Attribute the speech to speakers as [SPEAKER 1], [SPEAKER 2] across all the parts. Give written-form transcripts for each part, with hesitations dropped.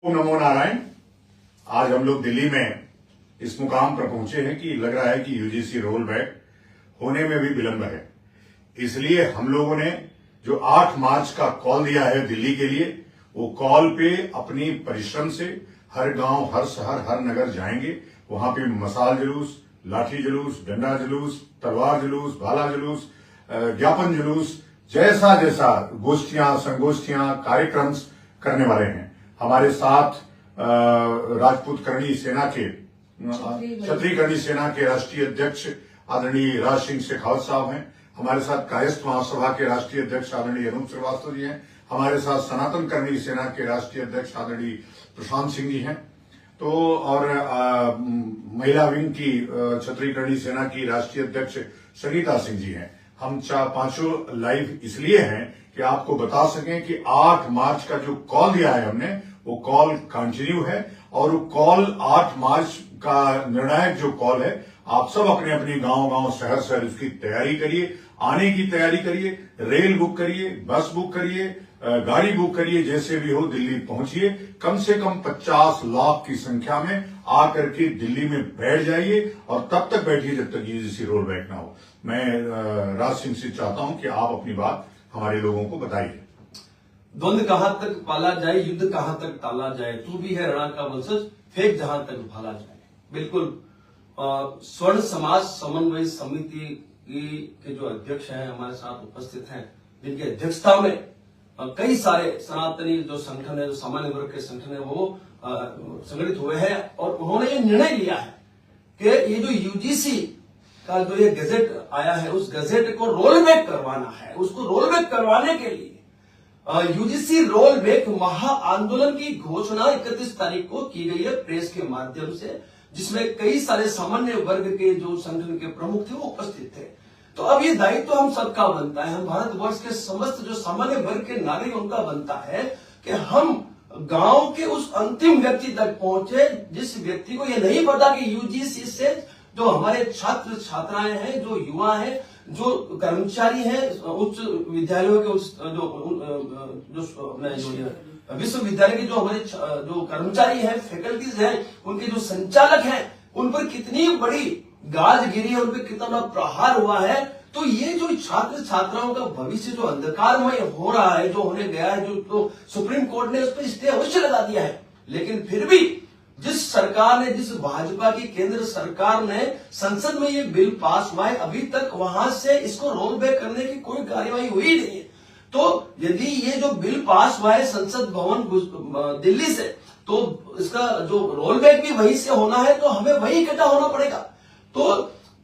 [SPEAKER 1] ओम नमो नारायण। आज हम लोग दिल्ली में इस मुकाम पर पहुंचे हैं कि लग रहा है कि यूजीसी रोल बैक होने में भी विलंब है। इसलिए हम लोगों ने जो 8 मार्च का कॉल दिया है दिल्ली के लिए, वो कॉल पे अपनी परिश्रम से हर गांव, हर शहर, हर नगर जाएंगे। वहां पे मशाल जुलूस, लाठी जुलूस, डंडा जुलूस, तलवार जुलूस, भाला जुलूस, ज्ञापन जुलूस, जैसा जैसा गोष्ठियां, संगोष्ठियां, कार्यक्रम करने वाले हैं। हमारे साथ राजपूत करणी सेना के, क्षत्रिय करणी सेना के राष्ट्रीय अध्यक्ष आदरणीय राज सिंह शेखावत साहब हैं। हमारे साथ कायस्थ महासभा के राष्ट्रीय अध्यक्ष आदरणीय अनूप श्रीवास्तव जी हैं। हमारे साथ सनातन करणी सेना के राष्ट्रीय अध्यक्ष आदरणीय प्रशांत सिंह जी हैं। तो और महिला विंग की क्षत्रिय करणी सेना की राष्ट्रीय अध्यक्ष संगीता सिंह जी हैं। हम पांचों लाइव इसलिए हैं कि आपको बता सकें कि 8 मार्च का जो कॉल दिया है हमने, वो कॉल कंटिन्यू है। और वो कॉल 8 मार्च का निर्णायक जो कॉल है, आप सब अपने अपने गांव शहर शहर उसकी तैयारी करिए, आने की तैयारी करिए, रेल बुक करिए, बस बुक करिए, गाड़ी बुक करिए, जैसे भी हो दिल्ली पहुंचिए। कम से कम 50 लाख की संख्या में आकर के दिल्ली में बैठ जाइए और तब तक बैठिए जब तक यूजीसी रोल बैक ना हो। मैं राज सिंह से चाहता हूं कि आप अपनी बात हमारे लोगों को बताइए।
[SPEAKER 2] द्वंद कहां तक पाला जाए, युद्ध कहां तक टाला जाए, तू भी है रण का वंशज, फेंक जहां तक भाला जाए। बिल्कुल। स्वर्ण समाज समन्वय समिति के जो अध्यक्ष हैं हमारे साथ उपस्थित हैं, जिनकी अध्यक्षता में कई सारे सनातनी जो संगठन है, जो सामान्य वर्ग के संगठन है, वो संगठित हुए हैं। और उन्होंने ये निर्णय लिया है कि ये जो यूजीसी का जो ये गजेट आया है, उस गजेट को रोल बैक करवाना है। उसको रोल बैक करवाने के लिए यूजीसी रोल बैक महा आंदोलन की घोषणा 31 तारीख को की गई है प्रेस के माध्यम से, जिसमें कई सारे सामान्य वर्ग के जो संगठन के प्रमुख थे वो उपस्थित थे। तो अब ये दायित्व हम सबका बनता है, हम भारतवर्ष के समस्त जो सामान्य वर्ग के नागरिक उनका बनता है कि हम गांव के उस अंतिम व्यक्ति तक पहुंचे जिस व्यक्ति को ये नहीं पता कि यूजीसी से जो हमारे छात्र छात्राएं हैं, जो युवा हैं, जो कर्मचारी हैं, उच्च विद्यालयों के जो विश्वविद्यालय के जो हमारे जो कर्मचारी हैं, फैकल्टीज हैं, उनके जो संचालक हैं, उन पर कितनी बड़ी गाज गिरी है, उन पर कितना बड़ा प्रहार हुआ है। तो ये जो छात्र छात्राओं का भविष्य जो अंधकारमय हो रहा है, जो होने गया है, जो सुप्रीम कोर्ट ने उस पर स्टे अवश्य लगा दिया है, लेकिन फिर भी जिस सरकार ने, जिस भाजपा की केंद्र सरकार ने संसद में ये बिल पास हुआ है, अभी तक वहां से इसको रोल बैक करने की कोई कार्यवाही हुई नहीं है। तो यदि ये जो बिल पास हुआ है संसद भवन दिल्ली से, तो इसका जो रोल बैक भी वहीं से होना है, तो हमें वहीं इकट्ठा होना पड़ेगा। तो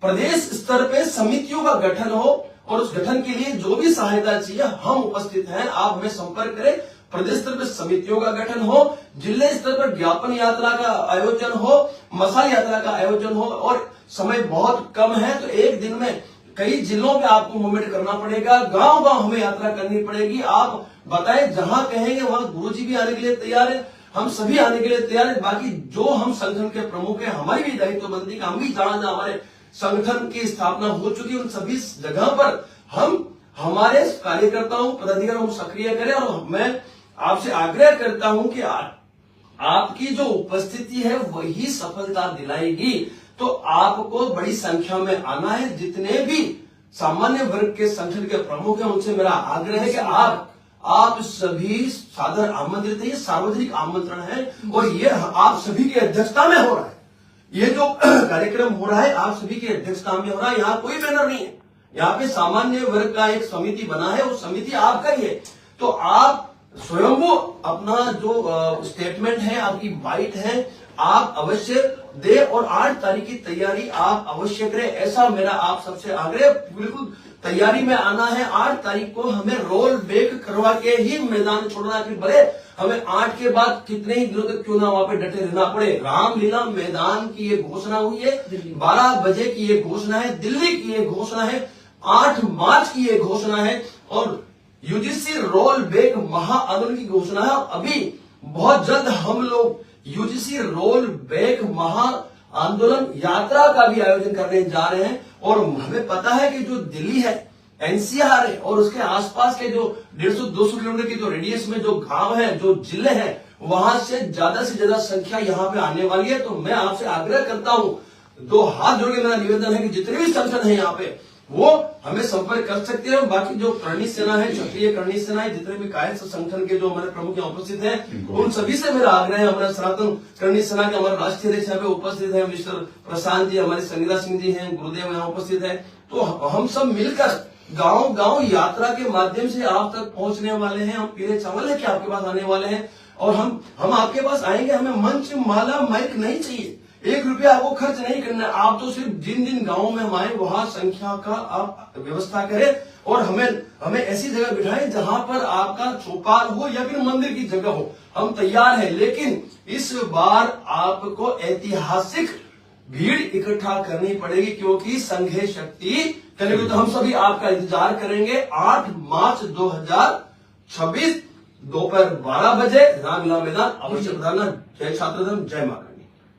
[SPEAKER 2] प्रदेश स्तर पे समितियों का गठन हो और उस गठन के लिए जो भी सहायता चाहिए हम उपस्थित हैं, आप हमें संपर्क करें। प्रदेश स्तर पर समितियों का गठन हो, जिले स्तर पर ज्ञापन यात्रा का आयोजन हो, मशाल यात्रा का आयोजन हो। और समय बहुत कम है, तो एक दिन में कई जिलों पे आपको मूवमेंट करना पड़ेगा, गांव गांव हमें यात्रा करनी पड़ेगी। आप बताएं, जहां कहेंगे वहां गुरुजी भी आने के लिए तैयार है, हम सभी आने के लिए तैयार है। बाकी जो हम संगठन के प्रमुख हैं, हमारी भी दायित्वबंदी का हम भी जहां हमारे संगठन की स्थापना हो चुकी है, उन सभी जगह पर हम हमारे कार्यकर्ताओं, पदाधिकारियों को सक्रिय करें। और मैं आपसे आग्रह करता हूं कि आपकी जो उपस्थिति है वही सफलता दिलाएगी। तो आपको बड़ी संख्या में आना है। जितने भी सामान्य वर्ग के संगठन के प्रमुख हैं, उनसे मेरा आग्रह है कि आप सभी सादर आमंत्रित है। ये सार्वजनिक आमंत्रण है और ये आप सभी की अध्यक्षता में हो रहा है। ये जो कार्यक्रम हो रहा है आप सभी की अध्यक्षता में हो रहा है। यहाँ कोई बैनर नहीं है, यहाँ पे सामान्य वर्ग का एक समिति बना है, वो समिति आपका ही है। तो आप स्वयं वो अपना जो स्टेटमेंट है, आपकी बाइट है, आप अवश्य दे और 8 तारीख की तैयारी आप अवश्य करें, ऐसा मेरा आप सबसे आग्रह। बिल्कुल तैयारी में आना है। 8 तारीख को हमें रोल बैक करवा के ही मैदान छोड़ना, कि भले हमें 8 के बाद कितने ही दिनों तक क्यों ना वहां पे डटे रहना पड़े। रामलीला मैदान की ये घोषणा हुई है, 12 बजे की ये घोषणा है, दिल्ली की ये घोषणा है, 8 मार्च की ये घोषणा है और यूजीसी रोल बैक महा आंदोलन की घोषणा है। अभी बहुत जल्द हम लोग यूजीसी रोल बैक महा आंदोलन यात्रा का भी आयोजन करने जा रहे हैं। और हमें पता है कि जो दिल्ली है, एनसीआर है और उसके आसपास के जो 150-200 किलोमीटर की जो रेडियस में जो गांव है, जो जिले हैं, वहां से ज्यादा संख्या यहाँ पे आने वाली है। तो मैं आपसे आग्रह करता हूं, दो हाथ जोड़ के मेरा निवेदन है कि जितने भी संगठन है यहाँ पे वो हमें संपर्क कर सकते हैं। बाकी जो करणी सेना है, क्षत्रिय करणी सेना है, जितने भी कायस्थ संगठन के जो हमारे प्रमुख यहाँ उपस्थित हैं, उन सभी से मेरा आग्रह है। हमारे सनातन करणी सेना के हमारे राष्ट्रीय अध्यक्ष यहाँ पे उपस्थित है, मिस्टर प्रशांत जी, हमारे संगीता सिंह जी हैं, गुरुदेव यहाँ उपस्थित है। तो हम सब मिलकर गांव गांव यात्रा के माध्यम से आप तक पहुंचने वाले हैं। हम पीले चावल है कि आपके पास आने वाले हैं और हम आपके पास आएंगे। हमें मंच, माला, माइक नहीं चाहिए, 1 रुपया आपको खर्च नहीं करना है। आप तो सिर्फ जिन जिन गांवों में हम आए वहां संख्या का आप व्यवस्था करें और हमें ऐसी जगह बिठाएं जहां पर आपका चौपाल हो या फिर मंदिर की जगह हो। हम तैयार हैं, लेकिन इस बार आपको ऐतिहासिक भीड़ इकट्ठा करनी पड़ेगी, क्योंकि संघे शक्ति करेंगे। तो हम सभी आपका इंतजार करेंगे 8 मार्च 2026 दोपहर 12 बजे रामलीला मैदान अवश्य बताना। जय छात्र धर्म, जय माता दी।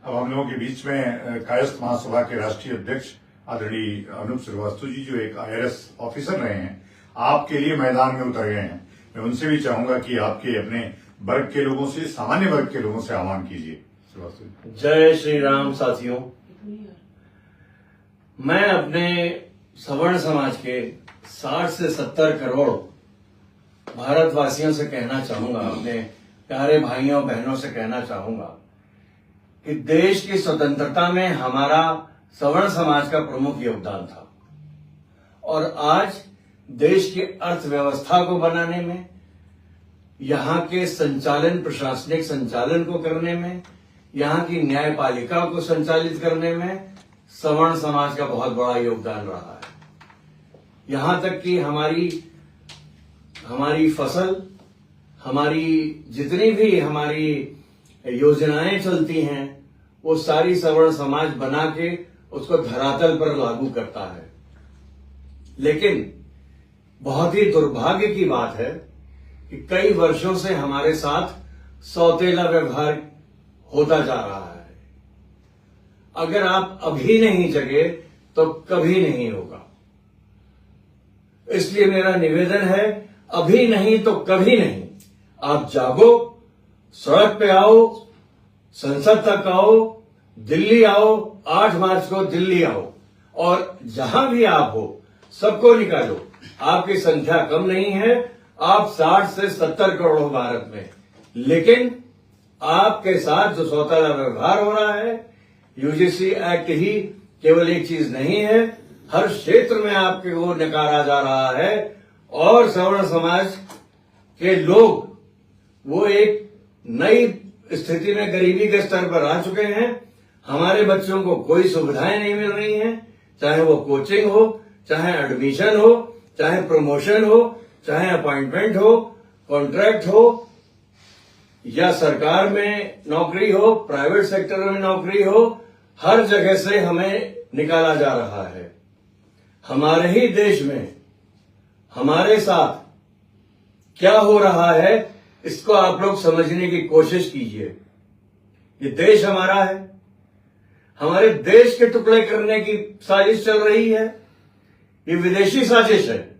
[SPEAKER 1] अब हम लोगों के बीच में कायस्थ महासभा के राष्ट्रीय अध्यक्ष आदरणीय अनूप श्रीवास्तव जी, जो एक IRS ऑफिसर रहे हैं, आपके लिए मैदान में उतर गए हैं। मैं उनसे भी चाहूंगा कि आपके अपने वर्ग के लोगों से, सामान्य वर्ग के लोगों से आह्वान कीजिए। श्रीवास्तव जी।
[SPEAKER 3] जय श्री राम साथियों, मैं अपने सवर्ण समाज के 60 से 70 करोड़ भारतवासियों से कहना चाहूंगा, अपने प्यारे भाइयों बहनों से कहना चाहूंगा कि देश की स्वतंत्रता में हमारा सवर्ण समाज का प्रमुख योगदान था और आज देश की अर्थव्यवस्था को बनाने में, यहाँ के संचालन, प्रशासनिक संचालन को करने में, यहाँ की न्यायपालिका को संचालित करने में सवर्ण समाज का बहुत बड़ा योगदान रहा है। यहाँ तक कि हमारी फसल, हमारी जितनी भी हमारी योजनाएं चलती हैं, वो सारी सवर्ण समाज बना के उसको धरातल पर लागू करता है। लेकिन बहुत ही दुर्भाग्य की बात है कि कई वर्षों से हमारे साथ सौतेला व्यवहार होता जा रहा है। अगर आप अभी नहीं जगे तो कभी नहीं होगा। इसलिए मेरा निवेदन है, अभी नहीं तो कभी नहीं, आप जागो, सड़क पे आओ, संसद तक आओ, दिल्ली आओ, 8 मार्च को दिल्ली आओ और जहां भी आप हो सबको निकालो। आपकी संख्या कम नहीं है, आप 60 से 70 करोड़ हो भारत में, लेकिन आपके साथ जो सौतेला व्यवहार हो रहा है, यूजीसी एक्ट ही केवल एक चीज नहीं है, हर क्षेत्र में आपके को नकारा जा रहा है और सवर्ण समाज के लोग वो एक नई स्थिति में गरीबी के स्तर पर आ चुके हैं। हमारे बच्चों को कोई सुविधाएं नहीं मिल रही हैं, चाहे वो कोचिंग हो, चाहे एडमिशन हो, चाहे प्रमोशन हो, चाहे अपॉइंटमेंट हो, कॉन्ट्रैक्ट हो, या सरकार में नौकरी हो, प्राइवेट सेक्टर में नौकरी हो, हर जगह से हमें निकाला जा रहा है। हमारे ही देश में हमारे साथ क्या हो रहा है, इसको आप लोग समझने की कोशिश कीजिए। ये देश हमारा है, हमारे देश के टुकड़े करने की साजिश चल रही है। ये विदेशी साजिश है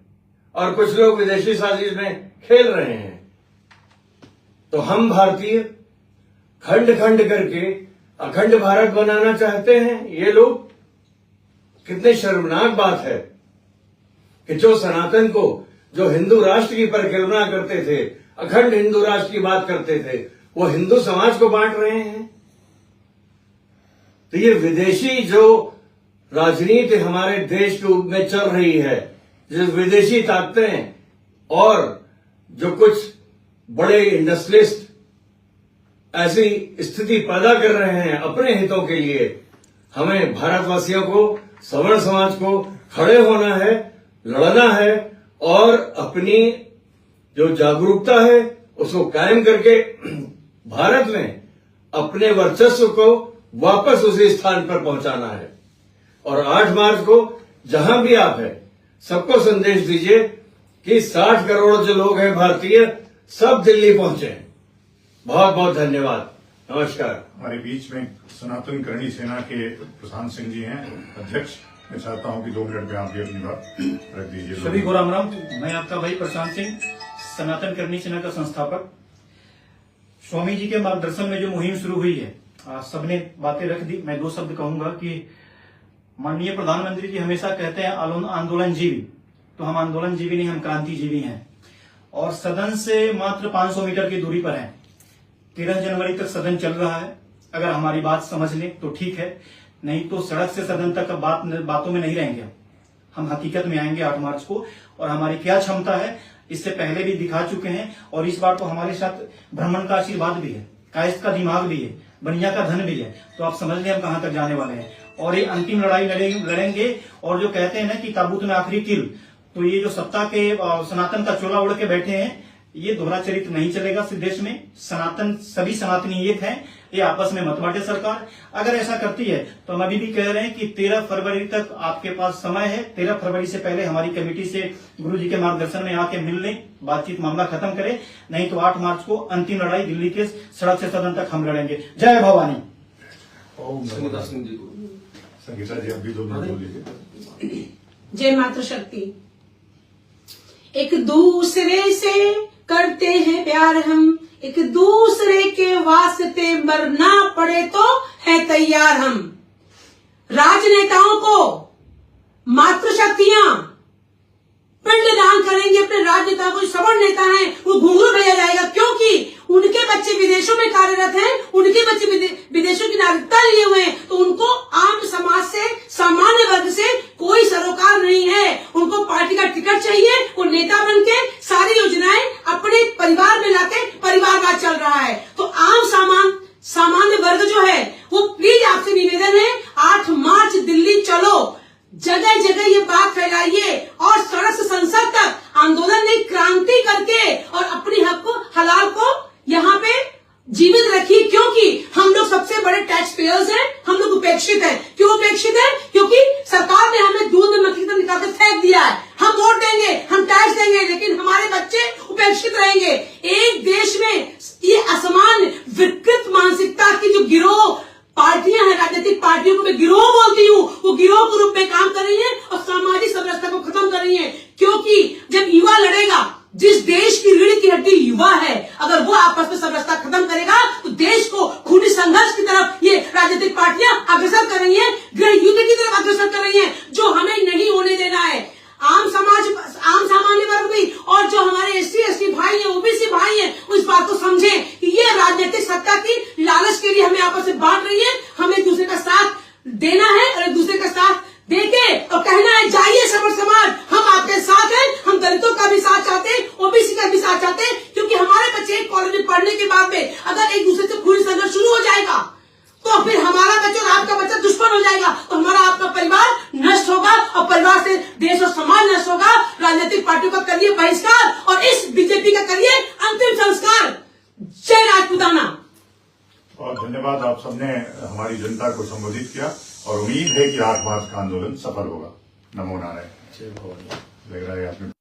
[SPEAKER 3] और कुछ लोग विदेशी साजिश में खेल रहे हैं। तो हम भारतीय खंड खंड करके अखंड भारत बनाना चाहते हैं ये लोग। कितनी शर्मनाक बात है कि जो सनातन को, जो हिंदू राष्ट्र की परिकल्पना करते थे, अखंड हिंदू राष्ट्र की बात करते थे, वो हिंदू समाज को बांट रहे हैं। तो ये विदेशी जो राजनीति हमारे देश में चल रही है, जो विदेशी ताकतें और जो कुछ बड़े इंडस्ट्रियलिस्ट ऐसी स्थिति पैदा कर रहे हैं अपने हितों के लिए, हमें भारतवासियों को, सवर्ण समाज को खड़े होना है, लड़ना है और अपनी जो जागरूकता है उसको कायम करके भारत में अपने वर्चस्व को वापस उसी स्थान पर पहुंचाना है। और 8 मार्च को जहां भी आप हैं, सबको संदेश दीजिए कि 60 करोड़ जो लोग हैं भारतीय, सब दिल्ली पहुंचे। बहुत बहुत धन्यवाद, नमस्कार।
[SPEAKER 1] हमारे बीच में सनातन करणी सेना के प्रशांत सिंह जी हैं, अध्यक्ष। मैं चाहता हूं कि 2 मिनट में आप भी अपनी बात रख दीजिए।
[SPEAKER 4] सभी को राम राम। मैं आपका भाई प्रशांत सिंह, सनातन करणी सेना का संस्थापक। स्वामी जी के मार्गदर्शन में जो मुहिम शुरू हुई है, सबने बातें रख दी। मैं 2 शब्द कहूंगा कि माननीय प्रधानमंत्री जी हमेशा कहते हैं आंदोलन जीवी, तो हम आंदोलन जीवी नहीं, हम क्रांति जीवी हैं। और सदन से मात्र 500 मीटर की दूरी पर है। 13 जनवरी तक सदन चल रहा है। अगर हमारी बात समझ लें तो ठीक है, नहीं तो सड़क से सदन तक बातों में नहीं रहेंगे। हम हकीकत में आएंगे 8 मार्च को, और हमारी क्या क्षमता है इससे पहले भी दिखा चुके हैं। और इस बार तो हमारे साथ ब्राह्मण का आशीर्वाद भी है, कायस्थ का दिमाग भी है, बनिया का धन भी है। तो आप समझ लें हम कहां तक जाने वाले हैं। और ये अंतिम लड़ाई लड़ेंगे। और जो कहते हैं ना कि ताबूत में आखिरी किल, तो ये जो सत्ता के सनातन का चोला उड़ के बैठे हैं, ये दोहरा चरित्र नहीं चलेगा इस देश में। सनातन, सभी सनातनी एक हैं, ये आपस में मत बांटे सरकार। अगर ऐसा करती है तो हम अभी भी कह रहे हैं कि 13 फरवरी तक आपके पास समय है। 13 फरवरी से पहले हमारी कमेटी से गुरु जी के मार्गदर्शन में आके मिल लें, बातचीत, मामला खत्म करें। नहीं तो 8 मार्च को अंतिम लड़ाई दिल्ली के सड़क से सदन तक हम लड़ेंगे। जय भवानी।
[SPEAKER 2] संगीता सिंह जी को।
[SPEAKER 1] संगीता जी, अभी 2 मिनट बोलिए।
[SPEAKER 5] जय मातृशक्ति। एक दूसरे से करते हैं प्यार हम, एक दूसरे के वास्ते मरना पड़े तो है तैयार हम। राजनेताओं को मातृशक्तियां पिंडदान करेंगे अपने राजनेताओं को। सवर्ण नेता हैं वो घुंघरू भेजा जाएगा, क्योंकि उनके बच्चे विदेशों में कार्यरत हैं, उनके बच्चे विदेशों की नागरिकता लिए हुए हैं। तो उनको आम समाज से, सामान्य वर्ग से कोई सरोकार नहीं है। उनको पार्टी का टिकट चाहिए, वो नेता बन के सारी योजनाएं अपने परिवार में लाके परिवारवाद चल रहा है। तो आम सामान्य वर्ग जो है वो प्लीज आपसे निवेदन है, 8 मार्च दिल्ली चलो, जगह जगह ये बात फैलाइए और सड़क से संसद तक आंदोलन नहीं, क्रांति करके और अपनी हक को, हलाल को यहाँ पे जीवित रखिए। क्योंकि हम लोग सबसे बड़े टैक्स पेयर्स हैं, हम लोग उपेक्षित हैं। क्यों उपेक्षित हैं? क्योंकि सरकार ने हमें दूध में मक्खी का निकाल के फेंक दिया है। हम वोट देंगे, हम टैक्स देंगे, लेकिन हमारे बच्चे उपेक्षित रहेंगे। एक देश में ये असमान विकृत मानसिकता की जो गिरोह पार्टियां हैं, राजनीतिक पार्टियों को मैं गिरोह बोलती हूँ, वो गिरोह के रूप में काम कर रही है और सामाजिक समरसता को खत्म कर रही है। क्योंकि जब युवा लड़ेगा, जिस देश की रीढ़ की हड्डी युवा है, अगर वो आपस में समरसता खत्म करेगा तो देश को खूनी संघर्ष की तरफ ये राजनीतिक पार्टियां अग्रसर कर रही हैं, गृह युद्ध की तरफ अग्रसर कर रही हैं, जो हमें नहीं होने देना है। आम सामान्य वर्ग भी और जो हमारे SC भाई हैं, OBC भाई हैं, वो इस बात को समझें कि ये राजनीतिक सत्ता की लालच के लिए हमें आपस में बांट रही है। हमें एक दूसरे का साथ देना है और एक दूसरे का साथ देके और कहना है जाइए समर समाज, हम आपके साथ हैं। हम दलितों का भी साथ चाहते हैं, OBC का भी साथ चाहते हैं, क्योंकि हमारे बच्चे एक कॉलेज में पढ़ने के बाद में अगर एक दूसरे से खूनी संघर्ष शुरू हो जाएगा तो फिर हमारा बच्चा और आपका बच्चा दुश्मन हो जाएगा, तो हमारा आपका परिवार नष्ट होगा और परिवार से देश और समाज नष्ट होगा। राजनीतिक पार्टियों का करिए बहिष्कार और इस बीजेपी का करिए अंतिम संस्कार। जय राजपूताना।
[SPEAKER 1] और धन्यवाद, आप सबने हमारी जनता को संबोधित किया और उम्मीद है कि 8 मार्च का आंदोलन सफल होगा। नमो नारायण। लग रहा है आपने